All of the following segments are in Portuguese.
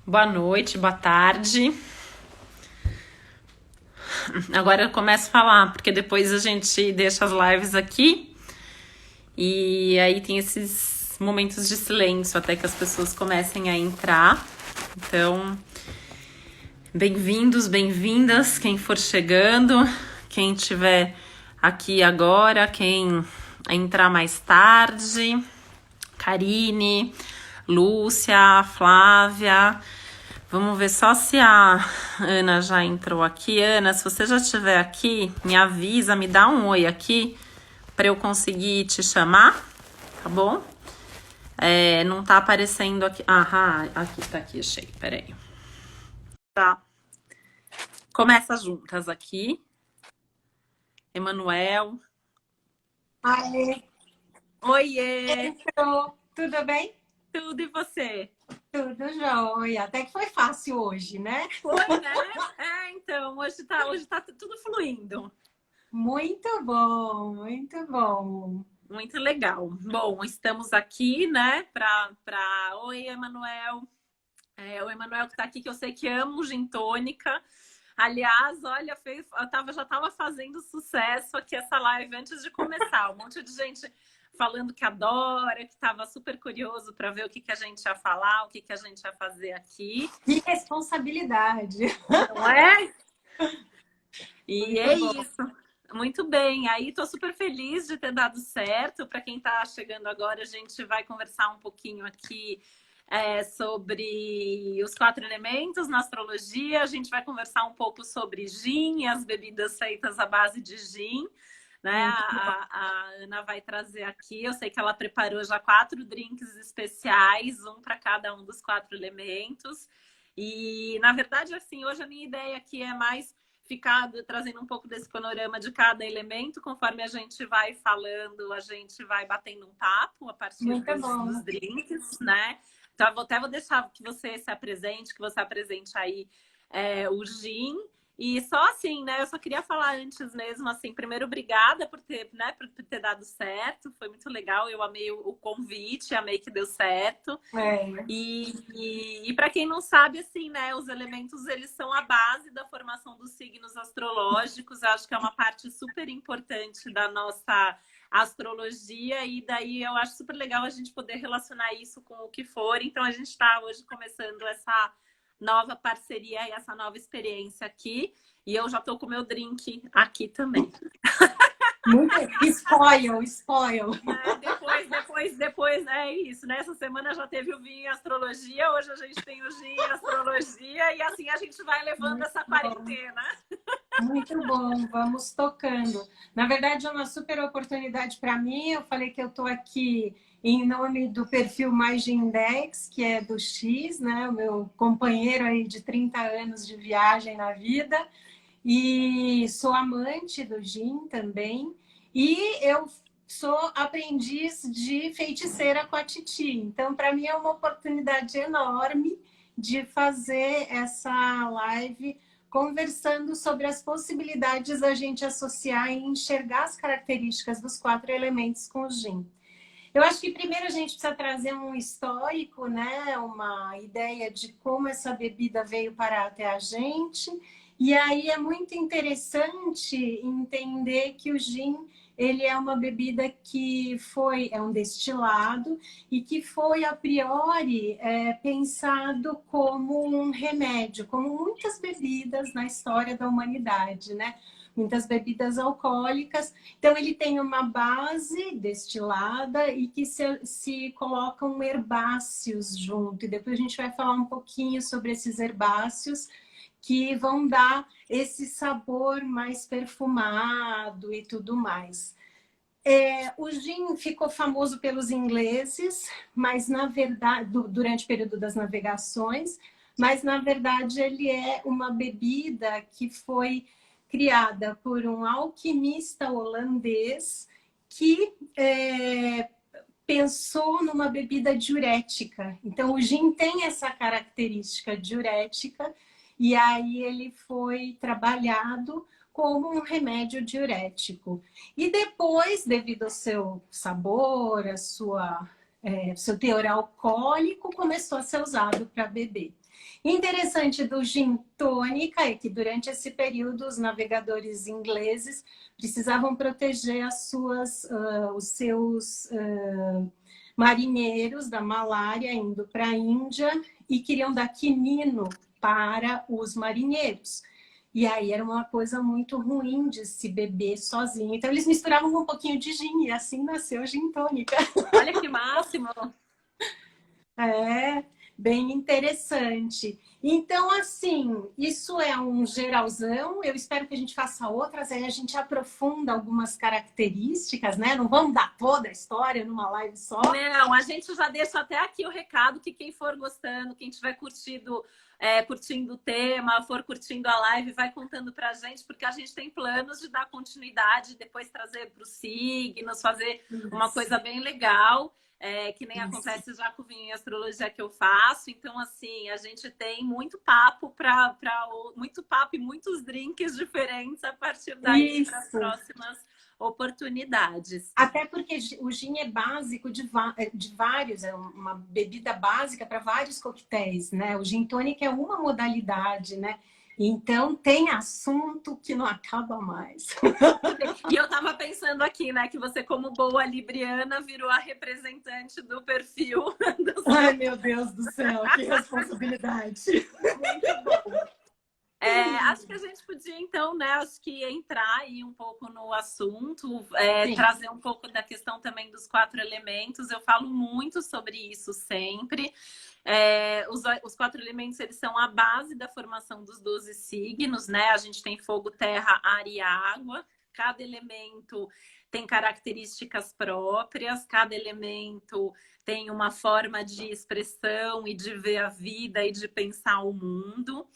Boa noite, boa tarde. Agora eu começo a falar, porque depois a gente deixa as lives aqui e aí tem esses momentos de silêncio até que as pessoas comecem a entrar. Então, bem-vindos, bem-vindas, quem for chegando, quem estiver aqui agora, quem entrar mais tarde, Karine, Lúcia, Flávia. Vamos ver só se a Ana já entrou aqui. Ana, se você já estiver aqui, me avisa, me dá um oi aqui para eu conseguir te chamar, tá bom? Não tá aparecendo aqui. Ah, aqui tá aqui, achei. Peraí. Tá. Começa juntas aqui. Emanuel. Aê, Oiê! entrou. Tudo bem? Tudo e você? Tudo jóia. Até que foi fácil hoje, né? Foi, né? Então, hoje tá tudo fluindo. Muito bom, muito bom. Muito legal. Bom, estamos aqui, né, Oi, Emanuel. O Emanuel que tá aqui, que eu sei que ama o gin tônica. Aliás, olha, já estava fazendo sucesso aqui essa live antes de começar. Um monte de gente falando que adora, que estava super curioso para ver o que a gente ia falar, o que a gente ia fazer aqui. Que responsabilidade. Não é? E Muito é bom. isso. Muito bem. Aí estou super feliz de ter dado certo. Para quem está chegando agora, a gente vai conversar um pouquinho aqui sobre os 4 elementos na astrologia. A gente vai conversar um pouco sobre gin e as bebidas feitas à base de gin. Né? Muito bom. A Ana vai trazer aqui. Eu sei que ela preparou já 4 drinks especiais, um para cada um dos 4 elementos. E, na verdade, assim, hoje a minha ideia aqui é mais ficar trazendo um pouco desse panorama de cada elemento. Conforme a gente vai falando, a gente vai batendo um papo a partir Muito dos bom. drinks, né? Então, vou deixar que você se apresente, que você apresente aí o gin. E só assim, né? Eu só queria falar antes mesmo, assim, primeiro, obrigada por ter, né, por ter dado certo. Foi muito legal. Eu amei o convite, amei que deu certo. É, E para quem não sabe, assim, né, os elementos eles são a base da formação dos signos astrológicos. Eu acho que é uma parte super importante da nossa astrologia e daí eu acho super legal a gente poder relacionar isso com o que for. Então a gente está hoje começando essa nova parceria e essa nova experiência aqui. E eu já estou com o meu drink aqui também. muito. Spoil, spoil. Depois, é isso, né? Essa semana já teve o vinho e astrologia, hoje a gente tem o gin e astrologia, e assim a gente vai levando Muito essa bom. quarentena. Muito bom, vamos tocando. Na verdade, é uma super oportunidade para mim. Eu falei que eu estou aqui em nome do perfil Mais Index, que é do X, né? O meu companheiro aí de 30 anos de viagem na vida. E sou amante do gin também. E eu sou aprendiz de feiticeira com a Titi. Então, para mim é uma oportunidade enorme de fazer essa live conversando sobre as possibilidades da gente associar e enxergar as características dos 4 elementos com o gin. Eu acho que primeiro a gente precisa trazer um histórico, né? Uma ideia de como essa bebida veio parar até a gente. E aí é muito interessante entender que o gin ele é uma bebida que é um destilado e que foi a priori pensado como um remédio, como muitas bebidas na história da humanidade, né? Muitas bebidas alcoólicas. Então, ele tem uma base destilada e que se colocam herbáceos junto. E depois a gente vai falar um pouquinho sobre esses herbáceos que vão dar esse sabor mais perfumado e tudo mais. O gin ficou famoso pelos ingleses, mas na verdade, durante o período das navegações, mas na verdade ele é uma bebida que foi criada por um alquimista holandês que pensou numa bebida diurética. Então o gin tem essa característica diurética e aí ele foi trabalhado como um remédio diurético. E depois, devido ao seu sabor, a sua seu teor alcoólico começou a ser usado para beber. Interessante do gin tônica é que durante esse período os navegadores ingleses precisavam proteger os seus marinheiros da malária indo para a Índia e queriam dar quinino para os marinheiros. E aí era uma coisa muito ruim de se beber sozinho. Então eles misturavam um pouquinho de gin e assim nasceu a gin tônica. Olha que máximo! É, bem interessante. Então, assim, isso é um geralzão. Eu espero que a gente faça outras, aí a gente aprofunda algumas características, né? Não vamos dar toda a história numa live só. Não, a gente já deixa até aqui o recado que quem for gostando, quem tiver curtindo o tema, for curtindo a live, vai contando pra gente, porque a gente tem planos de dar continuidade, depois trazer para os signos, fazer uma coisa bem legal. Que nem acontece já com o Vinho e Astrologia que eu faço. Então, assim, a gente tem muito papo muito papo e muitos drinks diferentes a partir daí para as próximas oportunidades. Até porque o gin é básico de vários, é uma bebida básica para vários coquetéis, né? O gin tônica é uma modalidade, né? Então, tem assunto que não acaba mais. E eu tava pensando aqui, né, que você, como boa libriana, virou a representante do perfil. Ai, meu Deus do céu, que responsabilidade. Muito bom. Acho que a gente podia, então, né, acho que entrar aí um pouco no assunto, trazer um pouco da questão também dos 4 elementos. Eu falo muito sobre isso sempre. Os 4 elementos, eles são a base da formação dos 12 signos, né? A gente tem fogo, terra, ar e água. Cada elemento tem características próprias, cada elemento tem uma forma de expressão e de ver a vida e de pensar o mundo.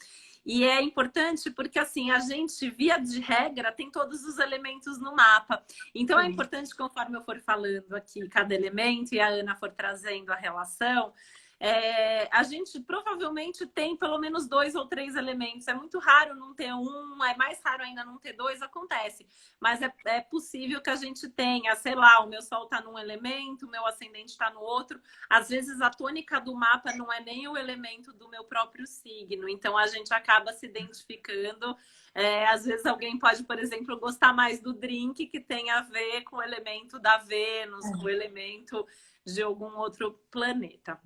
E é importante porque, assim, a gente, via de regra, tem todos os elementos no mapa. Então, é importante, conforme eu for falando aqui cada elemento e a Ana for trazendo a relação, a gente provavelmente tem pelo menos 2 ou 3 elementos. É muito raro não ter um, é mais raro ainda não ter 2, acontece. Mas é possível que a gente tenha, sei lá, o meu sol está num elemento, o meu ascendente está no outro. Às vezes a tônica do mapa não é nem o elemento do meu próprio signo. Então a gente acaba se identificando. Às vezes alguém pode, por exemplo, gostar mais do drink que tem a ver com o elemento da Vênus, com o elemento de algum outro planeta.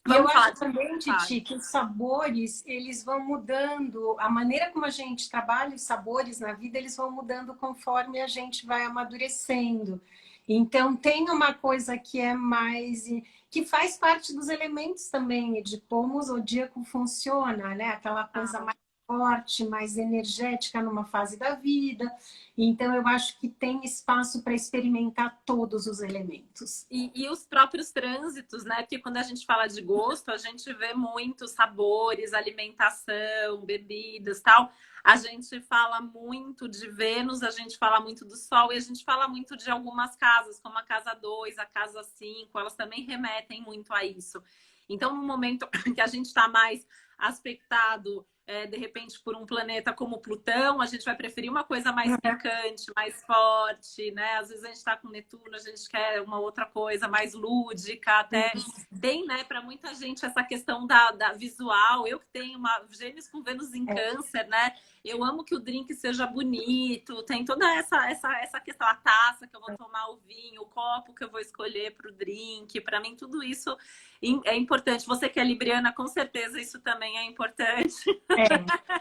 E eu acho também, Titi, que os sabores, eles vão mudando. A maneira como a gente trabalha os sabores na vida, eles vão mudando conforme a gente vai amadurecendo. Então, tem uma coisa que é mais... que faz parte dos elementos também, de como o zodíaco funciona, né? Aquela coisa mais forte, mais energética numa fase da vida. Então, eu acho que tem espaço para experimentar todos os elementos. E os próprios trânsitos, né? Porque quando a gente fala de gosto, a gente vê muitos sabores, alimentação, bebidas, tal. A gente fala muito de Vênus, a gente fala muito do Sol e a gente fala muito de algumas casas, como a casa 2, a casa 5, elas também remetem muito a isso. Então, no momento que a gente está mais aspectado, de repente, por um planeta como Plutão, a gente vai preferir uma coisa mais picante, mais forte, né? Às vezes a gente está com Netuno, a gente quer uma outra coisa mais lúdica, até tem, né, para muita gente essa questão da visual. Eu que tenho uma Gêmeos com Vênus em Câncer, né? Eu amo que o drink seja bonito, tem toda essa questão, a taça que eu vou tomar o vinho, o copo que eu vou escolher para o drink. Para mim, tudo isso é importante. Você que é libriana, com certeza isso também é importante.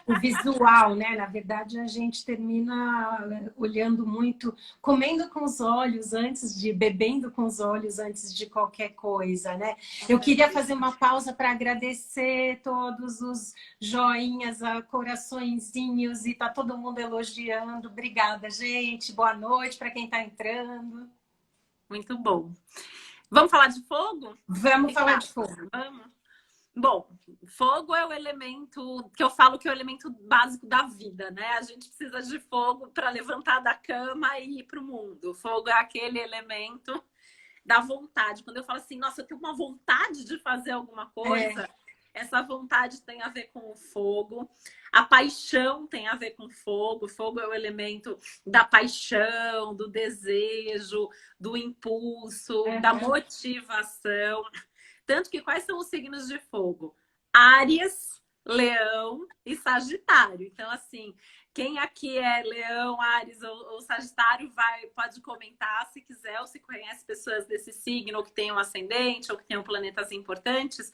O visual, né? Na verdade, a gente termina olhando muito, comendo com os olhos bebendo com os olhos antes de qualquer coisa, né? Eu queria fazer uma pausa para agradecer todos os joinhas, coraçõezinhos, e tá todo mundo elogiando. Obrigada, gente. Boa noite para quem está entrando. Muito bom. Vamos falar de fogo? Vamos falar de fogo. Vamos. Bom, fogo é o elemento que eu falo que é o elemento básico da vida, né? A gente precisa de fogo para levantar da cama e ir para o mundo. Fogo é aquele elemento da vontade. Quando eu falo assim, nossa, eu tenho uma vontade de fazer alguma coisa, Essa vontade tem a ver com o fogo. A paixão tem a ver com fogo. O fogo é o elemento da paixão, do desejo, do impulso, da motivação. Tanto que quais são os signos de fogo? Áries, Leão e Sagitário. Então, assim, quem aqui é Leão, Áries ou Sagitário pode comentar se quiser ou se conhece pessoas desse signo, ou que tenham ascendente, ou que tenham planetas importantes.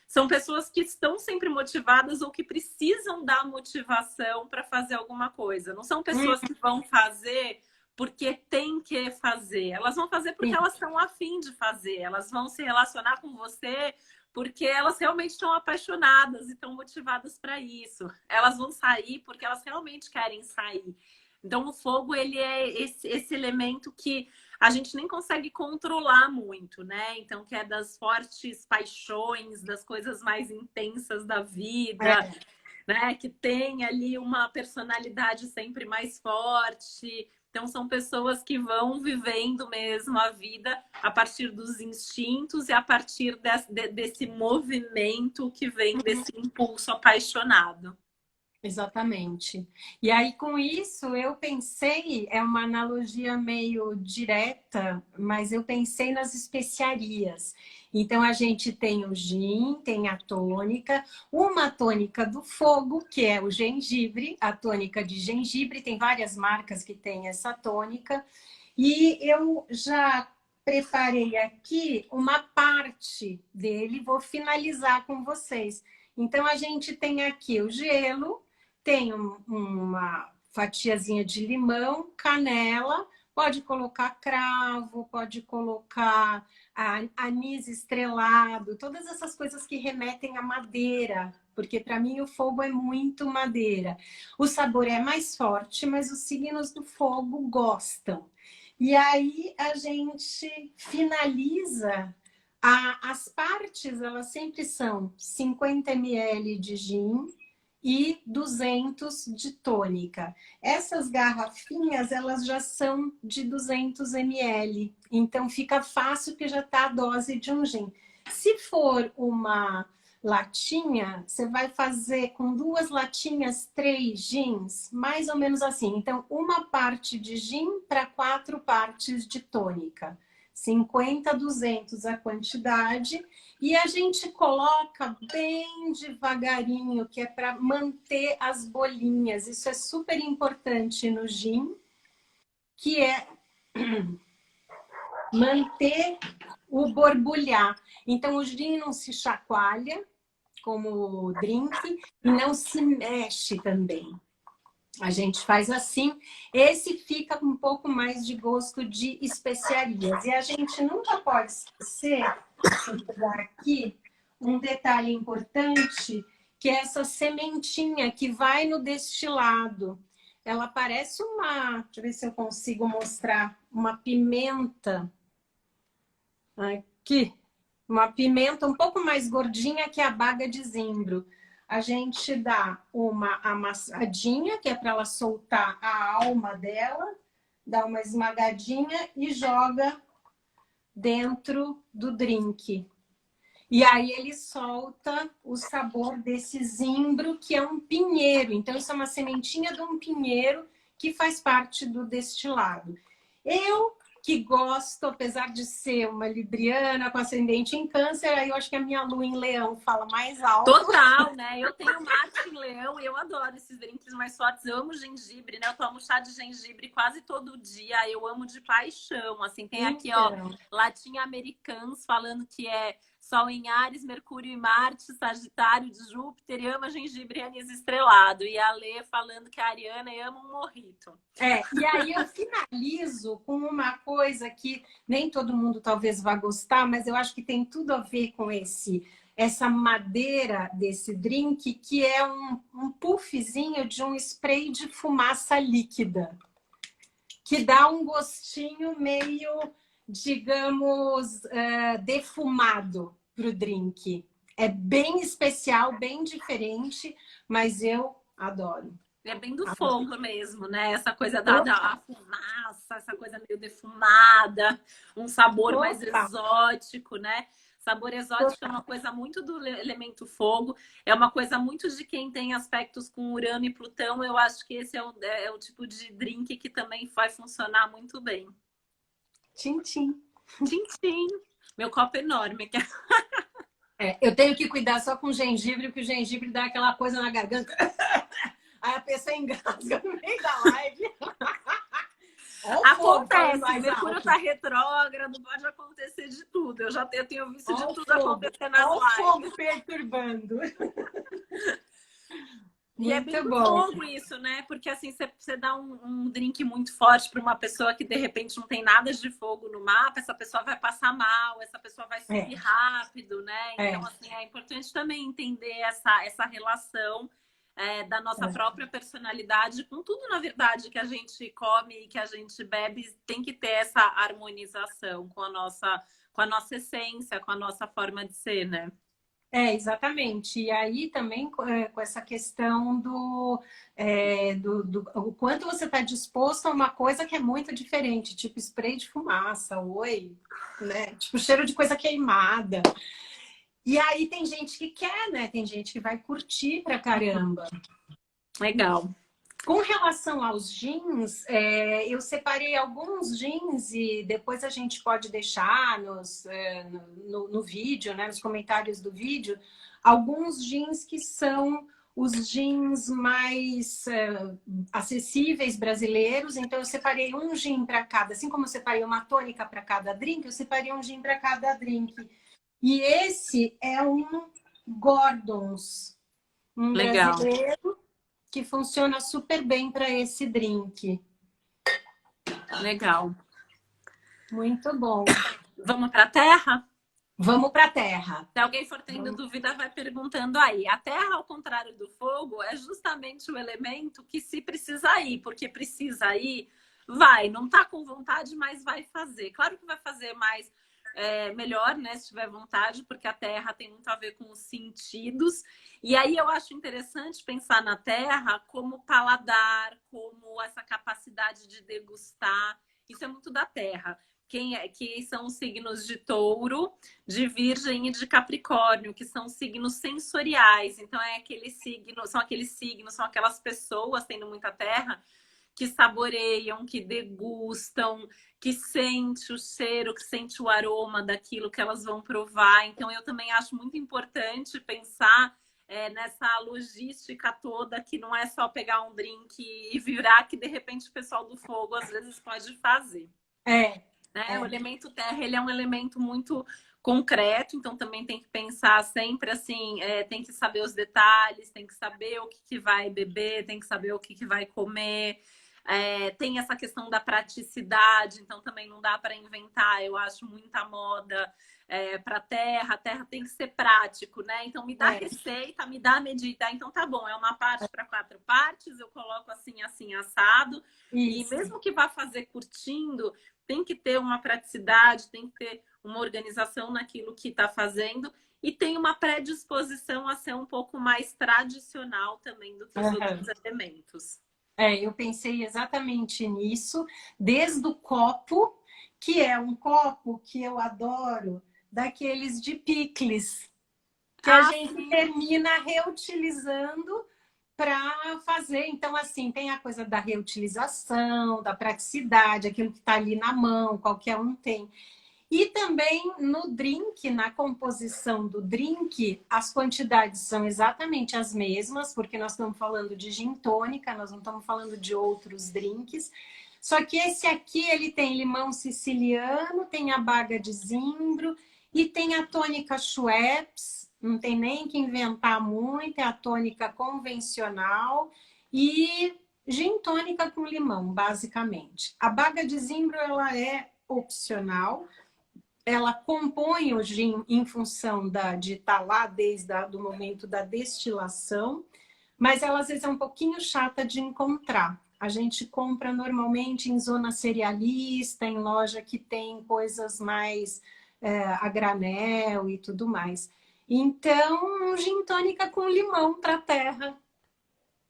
São pessoas que estão sempre motivadas ou que precisam da motivação para fazer alguma coisa. Não são pessoas que vão fazer porque tem que fazer. Elas vão fazer porque elas estão a fim de fazer. Elas vão se relacionar com você porque elas realmente estão apaixonadas e estão motivadas para isso. Elas vão sair porque elas realmente querem sair. Então, o fogo, ele é esse elemento que a gente nem consegue controlar muito, né? Então, que é das fortes paixões, das coisas mais intensas da vida, né? Que tem ali uma personalidade sempre mais forte. Então, são pessoas que vão vivendo mesmo a vida a partir dos instintos e a partir desse movimento que vem desse impulso apaixonado. Exatamente. E aí, com isso, eu pensei, é uma analogia meio direta, mas eu pensei nas especiarias. Então, a gente tem o gin, tem a tônica, uma tônica do fogo, que é o gengibre, a tônica de gengibre, tem várias marcas que têm essa tônica. E eu já preparei aqui uma parte dele, vou finalizar com vocês. Então, a gente tem aqui o gelo, tem uma fatiazinha de limão, canela, pode colocar cravo, pode colocar anis estrelado, todas essas coisas que remetem à madeira, porque para mim o fogo é muito madeira. O sabor é mais forte, mas os signos do fogo gostam. E aí a gente finaliza. As partes, elas sempre são 50 ml de gin e 200 de tônica. Essas garrafinhas, elas já são de 200 ml. Então, fica fácil que já está a dose de um gin. Se for uma latinha, você vai fazer com 2 latinhas, 3 gins, mais ou menos assim. Então, uma parte de gin para 4 partes de tônica. 50, 200 a quantidade. E a gente coloca bem devagarinho, que é para manter as bolinhas. Isso é super importante no gin, que é manter o borbulhar. Então, o gin não se chacoalha, como o drink, e não se mexe também. A gente faz assim. Esse fica com um pouco mais de gosto de especiarias. E a gente nunca pode esquecer, deixa eu pegar aqui, um detalhe importante, que é essa sementinha que vai no destilado. Ela parece uma, deixa eu ver se eu consigo mostrar, uma pimenta. Aqui. Uma pimenta um pouco mais gordinha que a baga de zimbro. A gente dá uma amassadinha, que é para ela soltar a alma dela, dá uma esmagadinha e joga dentro do drink. E aí ele solta o sabor desse zimbro, que é um pinheiro. Então, isso é uma sementinha de um pinheiro que faz parte do destilado. Eu que gosto, apesar de ser uma libriana com ascendente em câncer, aí eu acho que a minha lua em leão fala mais alto. Total, né? Eu tenho Marte em leão e eu adoro esses drinks mais fortes. Eu amo gengibre, né? Eu tomo chá de gengibre quase todo dia. Eu amo de paixão. Assim, tem aqui, ó, latinha americanos falando que é Sol em Áries, Mercúrio e Marte, Sagitário de Júpiter, e ama gengibre e anis estrelado. E a Lê falando que a Ariana ama um morrito. E aí eu finalizo com uma coisa que nem todo mundo talvez vá gostar, mas eu acho que tem tudo a ver com essa madeira desse drink, que é um puffzinho de um spray de fumaça líquida, que dá um gostinho meio, digamos, defumado para o drink. É bem especial, bem diferente, mas eu adoro. É bem do fogo mesmo, né? Essa coisa da fumaça, essa coisa meio defumada, um sabor mais exótico, né? Sabor exótico é uma coisa muito do elemento fogo, é uma coisa muito de quem tem aspectos com Urano e Plutão. Eu acho que esse é o tipo de drink que também vai funcionar muito bem. Tchim, tchim. Tchim, tchim. Meu copo é enorme. Eu tenho que cuidar só com gengibre, porque o gengibre dá aquela coisa na garganta. Aí a pessoa engasga no meio da live. Acontece, Mercúrio tá retrógrado, pode acontecer de tudo. Eu tenho visto de tudo acontecer nas lives. Olha o fogo perturbando. E é bem fogo isso, né? Porque assim, você dá um drink muito forte para uma pessoa que de repente não tem nada de fogo no mapa, essa pessoa vai passar mal, essa pessoa vai subir rápido, né? Então, assim, é importante também entender essa relação da nossa própria personalidade com tudo, na verdade, que a gente come e que a gente bebe, tem que ter essa harmonização com a nossa essência, com a nossa forma de ser, né? Exatamente. E aí também com essa questão do o quanto você está disposto a uma coisa que é muito diferente, tipo spray de fumaça, né? Tipo cheiro de coisa queimada. E aí tem gente que quer, né? Tem gente que vai curtir pra caramba. Legal. Com relação aos jeans, eu separei alguns jeans e depois a gente pode deixar no vídeo, né, nos comentários do vídeo, alguns jeans que são os jeans mais acessíveis brasileiros. Então, eu separei um jean para cada, assim como eu separei uma tônica para cada drink, eu separei um jean para cada drink. E esse é um Gordons, um brasileiro, que funciona super bem para esse drink. Legal. Muito bom. Vamos para a terra? Vamos para a terra. Se alguém for tendo dúvida, vai perguntando aí. A terra, ao contrário do fogo, é justamente o elemento que se precisa ir, porque precisa ir, vai. Não tá com vontade, mas vai fazer. Claro que vai fazer mais... melhor, né, se tiver vontade, porque a terra tem muito a ver com os sentidos. E aí eu acho interessante pensar na terra como paladar, como essa capacidade de degustar. Isso é muito da terra. Que são os signos de Touro, de Virgem e de Capricórnio, que são signos sensoriais. Então são aqueles signos, são aquelas pessoas tendo muita terra que saboreiam, que degustam, que sente o cheiro, que sente o aroma daquilo que elas vão provar. Então, eu também acho muito importante pensar nessa logística toda, que não é só pegar um drink e virar, que de repente o pessoal do fogo às vezes pode fazer. O elemento terra, ele é um elemento muito concreto, então também tem que pensar sempre assim, tem que saber os detalhes, tem que saber o que vai beber, tem que saber o que vai comer. Tem essa questão da praticidade, então também não dá para inventar, eu acho, muita moda para terra. A terra tem que ser prático, né? Então me dá receita, me dá medida. Então tá bom, é uma parte para 4 partes, eu coloco assim, assim, assado. Isso. E mesmo que vá fazer curtindo, tem que ter uma praticidade, tem que ter uma organização naquilo que está fazendo. E tem uma predisposição a ser um pouco mais tradicional também do que os outros elementos. Eu pensei exatamente nisso, desde o copo, que é um copo que eu adoro, daqueles de picles, que a gente termina reutilizando para fazer. Então, assim, tem a coisa da reutilização, da praticidade, aquilo que está ali na mão, qualquer um tem. E também no drink, na composição do drink, as quantidades são exatamente as mesmas, porque nós estamos falando de gin tônica, nós não estamos falando de outros drinks. Só que esse aqui, ele tem limão siciliano, tem a baga de zimbro e tem a tônica Schweppes, não tem nem que inventar muito, é a tônica convencional e gin tônica com limão, basicamente. A baga de zimbro, ela é opcional. Ela compõe o gin em função de estar lá desde o momento da destilação, mas ela às vezes é um pouquinho chata de encontrar. A gente compra normalmente em zona cerealista, em loja que tem coisas mais a granel e tudo mais. Então, gin tônica com limão para terra.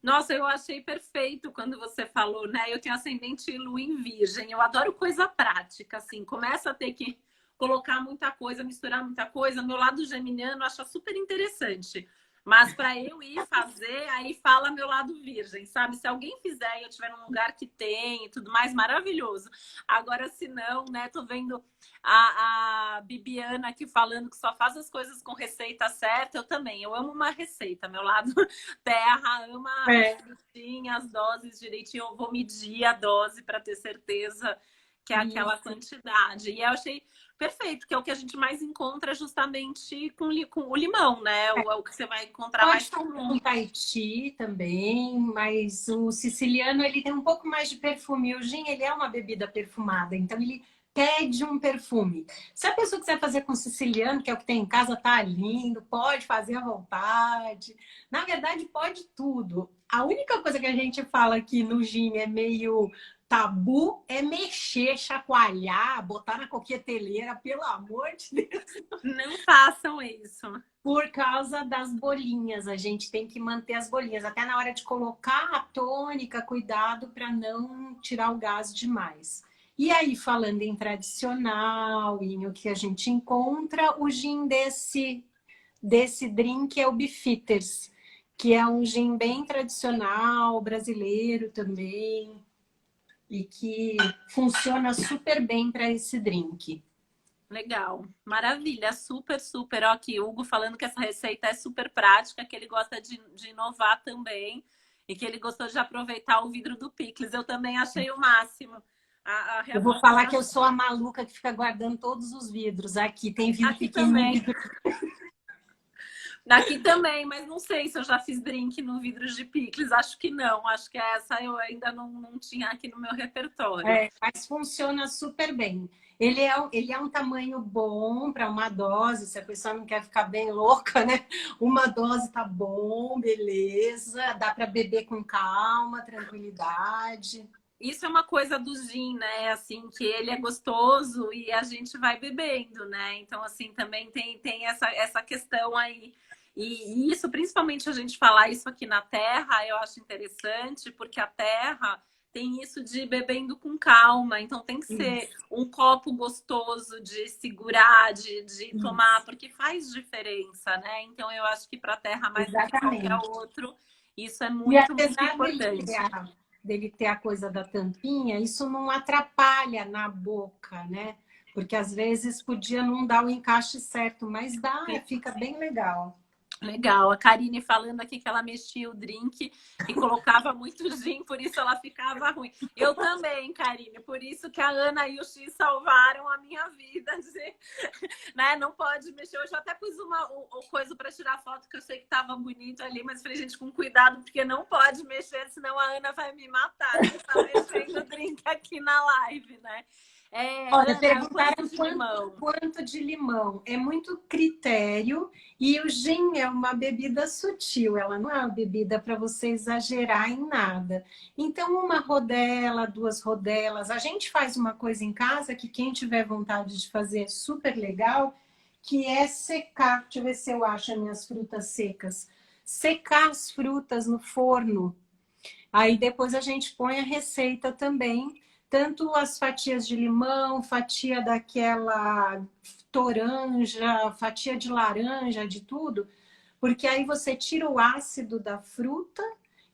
Nossa, eu achei perfeito quando você falou, né? Eu tenho ascendente lua em virgem, eu adoro coisa prática, assim, começa a ter que colocar muita coisa, misturar muita coisa. Meu lado geminiano acha super interessante. Mas para eu ir fazer, aí fala meu lado virgem, sabe? Se alguém fizer e eu estiver num lugar que tem e tudo mais, maravilhoso. Agora, se não, né? Tô vendo a Bibiana aqui falando que só faz as coisas com receita certa. Eu também. Eu amo uma receita. Meu lado terra ama direitinho, as doses direitinho. Eu vou medir a dose para ter certeza que é aquela quantidade. E eu achei perfeito, que é o que a gente mais encontra justamente com o limão, né? É o que você vai encontrar Pode mais fazer comum. um Tahiti também, mas o siciliano ele tem um pouco mais de perfume. O gin ele é uma bebida perfumada, então ele pede um perfume. Se a pessoa quiser fazer com siciliano, que é o que tem em casa, tá lindo, pode fazer à vontade. Na verdade, pode tudo. A única coisa que a gente fala aqui no gin é meio tabu é mexer, chacoalhar, botar na coqueteleira, pelo amor de Deus. Não façam isso. Por causa das bolinhas, a gente tem que manter as bolinhas. Até na hora de colocar a tônica, cuidado para não tirar o gás demais. E aí, falando em tradicional, em o que a gente encontra, o gin desse drink é o Beefeaters, que é um gin bem tradicional, brasileiro também, e que funciona super bem para esse drink. Legal, maravilha, super, super. Ó, aqui, Hugo falando que essa receita é super prática, que ele gosta de inovar também e que ele gostou de aproveitar o vidro do picles. Eu também achei o máximo. Eu vou falar que eu sou a maluca que fica guardando todos os vidros. Aqui tem vidro aqui pequenininho. também. Aqui também, mas não sei se eu já fiz drink no vidro de picles. Acho que não. Acho que essa eu ainda não tinha aqui no meu repertório. Mas funciona super bem. Ele é um tamanho bom para uma dose, se a pessoa não quer ficar bem louca, né? Uma dose tá bom, beleza. Dá para beber com calma, tranquilidade. Isso é uma coisa do gin, né? Assim, que ele é gostoso e a gente vai bebendo, né? Então, assim, também tem essa questão aí. E isso, principalmente a gente falar isso aqui na Terra, eu acho interessante, porque a Terra tem isso de bebendo com calma. Então, tem que ser um copo gostoso de segurar, de tomar, porque faz diferença, né? Então, eu acho que para a Terra, mais do que qualquer outro, isso é E muito, muito apesar importante. dele ter a coisa da tampinha, isso não atrapalha na boca, né? Porque às vezes podia não dar o encaixe certo, mas dá, fica bem legal. Legal, a Karine falando aqui que ela mexia o drink e colocava muito gin, por isso ela ficava ruim. Eu também, Karine, por isso que a Ana e o X salvaram a minha vida. Né? Não pode mexer. Hoje eu até pus uma coisa para tirar foto que eu sei que estava bonito ali, mas falei, gente, com cuidado, porque não pode mexer, senão a Ana vai me matar. Você está mexendo o drink aqui na live, né? Olha, Ana, perguntaram quanto de limão. É muito critério e o gin é uma bebida sutil, ela não é uma bebida para você exagerar em nada. Então, uma rodela, duas rodelas. A gente faz uma coisa em casa que quem tiver vontade de fazer é super legal, que é secar. Deixa eu ver se eu acho as minhas frutas secas. Secar as frutas no forno. Aí depois a gente põe a receita também, tanto as fatias de limão, fatia daquela toranja, fatia de laranja, de tudo, porque aí você tira o ácido da fruta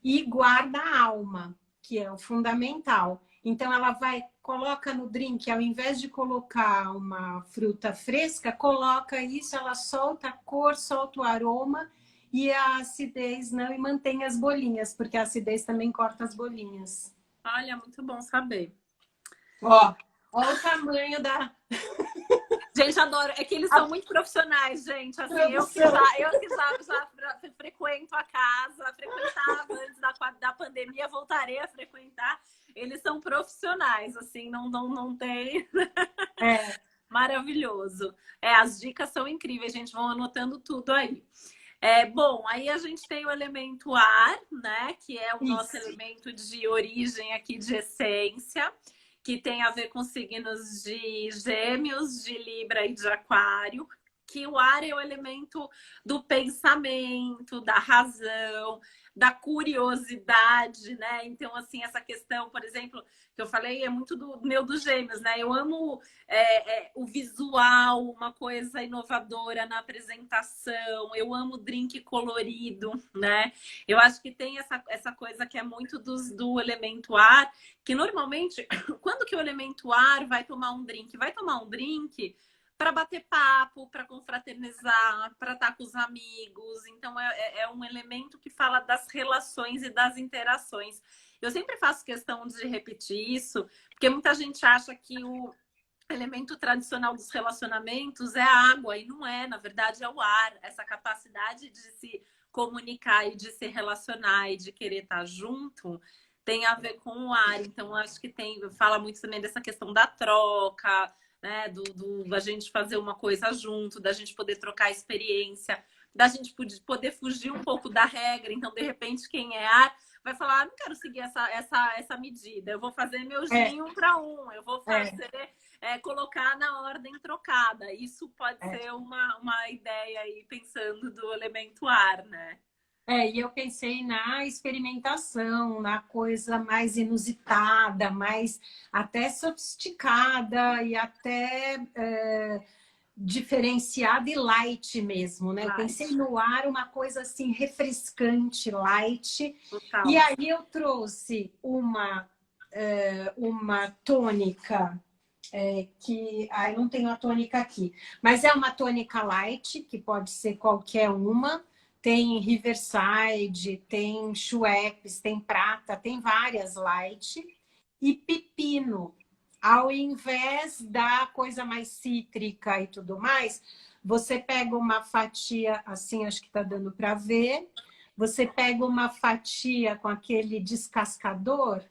e guarda a alma, que é o fundamental. Então ela vai, coloca no drink, ao invés de colocar uma fruta fresca, coloca isso, ela solta a cor, solta o aroma e a acidez não, e mantém as bolinhas, porque a acidez também corta as bolinhas. Olha, muito bom saber. Ó o tamanho da... Gente, adoro. É que eles são muito profissionais, gente. Assim, eu que já frequento a casa, frequentava antes da pandemia, voltarei a frequentar. Eles são profissionais, assim, não tem... Maravilhoso. As dicas são incríveis, gente. Vão anotando tudo aí. Bom, aí a gente tem o elemento ar, né? Que é o nosso elemento de origem aqui, de essência, que tem a ver com signos de Gêmeos, de Libra e de Aquário. que o ar é o elemento do pensamento, da razão, da curiosidade, né? Então, assim, essa questão, por exemplo, que eu falei, é muito do meu dos gêmeos, né? Eu amo o visual, uma coisa inovadora na apresentação, eu amo drink colorido, né? Eu acho que tem essa coisa que é muito do elemento ar, que normalmente, quando que o elemento ar vai tomar um drink? Vai tomar um drink para bater papo, para confraternizar, para estar com os amigos. Então, é um elemento que fala das relações e das interações. Eu sempre faço questão de repetir isso, porque muita gente acha que o elemento tradicional dos relacionamentos é a água, e não é, na verdade, é o ar, essa capacidade de se comunicar e de se relacionar e de querer estar junto tem a ver com o ar. Então, acho que fala muito também dessa questão da troca, né? A gente fazer uma coisa junto, da gente poder trocar experiência, da gente poder fugir um pouco da regra. Então, de repente, quem é ar vai falar, não quero seguir essa medida, eu vou fazer meu gin 1 para 1, eu vou fazer, colocar na ordem trocada. Isso pode ser uma ideia aí, pensando do elemento ar, né? E eu pensei na experimentação, na coisa mais inusitada, mais até sofisticada e até diferenciada e light mesmo, né? Light. Eu pensei no ar uma coisa assim refrescante, light. Total. E aí eu trouxe uma tônica que eu não tenho a tônica aqui, mas é uma tônica light, que pode ser qualquer uma. Tem Riverside, tem Schweppes, tem Prata, tem várias light. E pepino. Ao invés da coisa mais cítrica e tudo mais, você pega uma fatia, assim, acho que está dando para ver. Você pega uma fatia com aquele descascador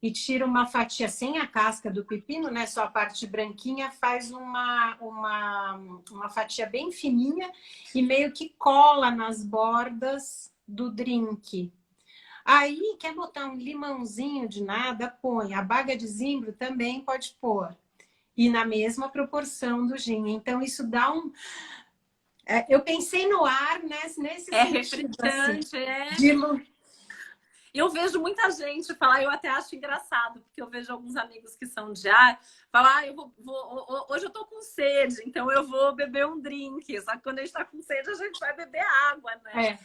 e tira uma fatia sem a casca do pepino, né? Só a parte branquinha, faz uma fatia bem fininha e meio que cola nas bordas do drink. Aí, quer botar um limãozinho de nada, põe. A baga de zimbro também pode pôr. E na mesma proporção do gin. Então, isso dá um... eu pensei no ar nesse sentido. Refrescante, assim, Eu vejo muita gente falar, eu até acho engraçado, porque eu vejo alguns amigos que são de ar, falar, hoje eu tô com sede, então eu vou beber um drink. Só que quando a gente tá com sede, a gente vai beber água, né?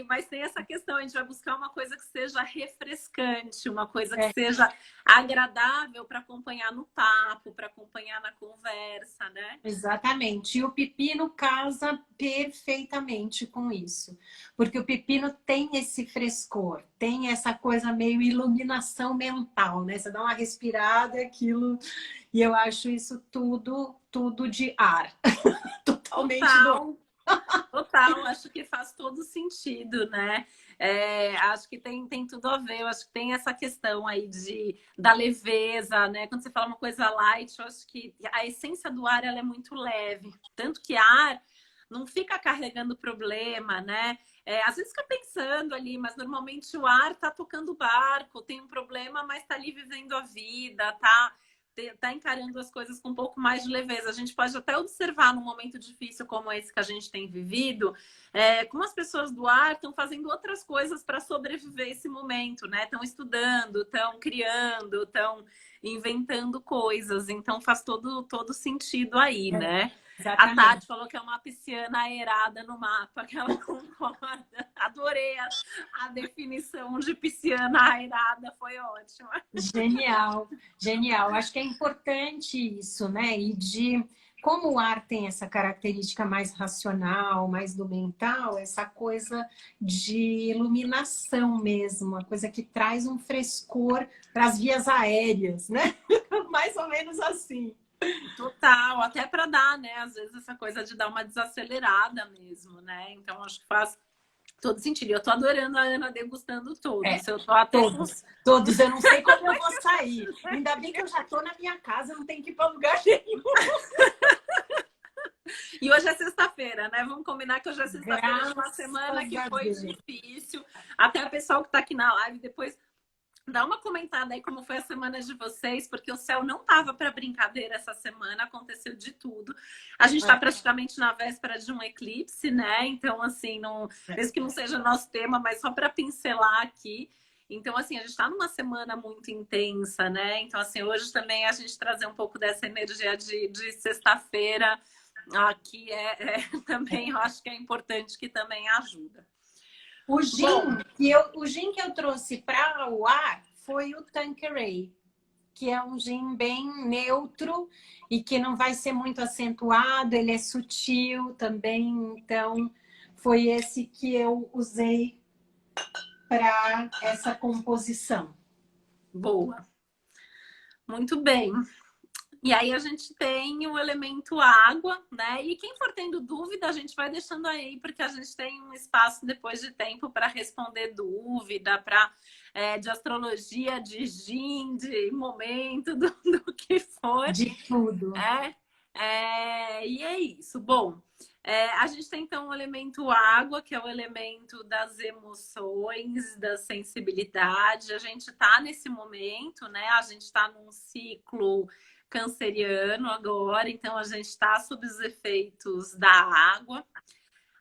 Mas tem essa questão, a gente vai buscar uma coisa que seja refrescante, uma coisa que seja agradável para acompanhar no papo, para acompanhar na conversa, né? Exatamente. E o pepino casa perfeitamente com isso. Porque o pepino tem esse frescor, tem essa coisa meio iluminação mental, né? Você dá uma respirada, aquilo... E eu acho isso tudo de ar. Totalmente Total, acho que faz todo sentido, né? Acho que tem tudo a ver. Eu acho que tem essa questão aí da leveza, né? Quando você fala uma coisa light, eu acho que a essência do ar ela é muito leve. Tanto que ar não fica carregando problema, né? Às vezes fica pensando ali, mas normalmente o ar tá tocando o barco, tem um problema, mas tá ali vivendo a vida, tá encarando as coisas com um pouco mais de leveza. A gente pode até observar num momento difícil como esse que a gente tem vivido, como as pessoas do ar estão fazendo outras coisas para sobreviver esse momento, né? Estão estudando, estão criando, estão inventando coisas. Então faz todo sentido aí, né? Exatamente. A Tati falou que é uma pisciana aerada no mapa, que ela concorda. Adorei a definição de pisciana aerada, foi ótima. Genial, genial. Acho que é importante isso, né? E como o ar tem essa característica mais racional, mais do mental, essa coisa de iluminação mesmo, uma coisa que traz um frescor para as vias aéreas, né? Mais ou menos assim. Total, até para dar, né? Às vezes essa coisa de dar uma desacelerada mesmo, né? Então acho que faz todo sentido. Eu tô adorando a Ana degustando todos. Eu tô até todos. Eu não sei como eu vou sair. Ainda bem que eu já tô na minha casa, não tenho que ir para lugar nenhum. E hoje é sexta-feira, né? Vamos combinar que hoje é sexta-feira de uma semana que foi difícil. Até o pessoal que tá aqui na live depois Dá uma comentada aí como foi a semana de vocês, porque o céu não tava para brincadeira essa semana, aconteceu de tudo. A gente está praticamente na véspera de um eclipse, né? Então, assim, não, mesmo que não seja nosso tema, mas só para pincelar aqui. Então, assim, a gente está numa semana muito intensa, né? Então, assim, hoje também a gente trazer um pouco dessa energia de sexta-feira aqui também, eu acho que é importante, que também ajuda. O gin que eu trouxe para o ar foi o Tanqueray, que é um gin bem neutro e que não vai ser muito acentuado, ele é sutil também, então foi esse que eu usei para essa composição. Boa. Muito bem. E aí a gente tem o elemento água, né? E quem for tendo dúvida, a gente vai deixando aí, porque a gente tem um espaço depois de tempo para responder dúvida, de astrologia, de gin, de momento, do que for. De tudo. E é isso. Bom, a gente tem então o elemento água, que é o elemento das emoções, da sensibilidade. A gente está nesse momento, né? A gente está num ciclo canceriano agora, então a gente está sob os efeitos da água.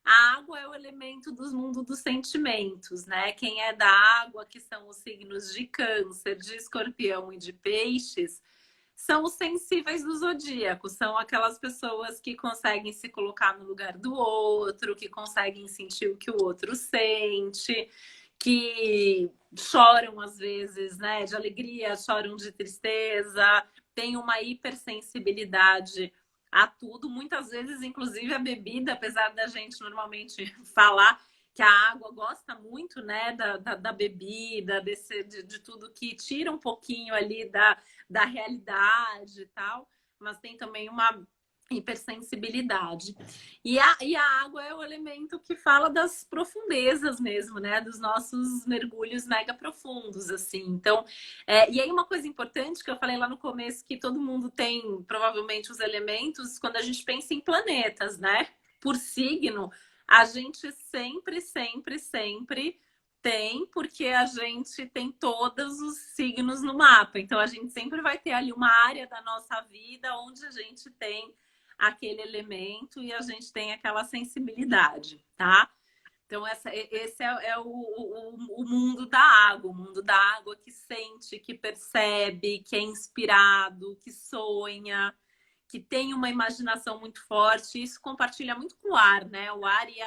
A água é o elemento do mundo dos sentimentos, né? Quem é da água, que são os signos de Câncer, de Escorpião e de Peixes, são os sensíveis do zodíaco, são aquelas pessoas que conseguem se colocar no lugar do outro, que conseguem sentir o que o outro sente, que choram às vezes, né, de alegria, choram de tristeza, tem uma hipersensibilidade a tudo, muitas vezes, inclusive a bebida, apesar da gente normalmente falar que a água gosta muito, né, da bebida, de tudo que tira um pouquinho ali da realidade e tal, mas tem também uma hipersensibilidade. E a água é o elemento que fala das profundezas mesmo, né? Dos nossos mergulhos mega profundos, assim. Então, e aí uma coisa importante que eu falei lá no começo, que todo mundo tem provavelmente os elementos quando a gente pensa em planetas, né? Por signo, a gente sempre, sempre, sempre tem, porque a gente tem todos os signos no mapa. Então, a gente sempre vai ter ali uma área da nossa vida onde a gente tem aquele elemento e a gente tem aquela sensibilidade, tá? Então, esse é o mundo da água, o mundo da água que sente, que percebe, que é inspirado, que sonha, que tem uma imaginação muito forte. Isso compartilha muito com o ar, né? O ar e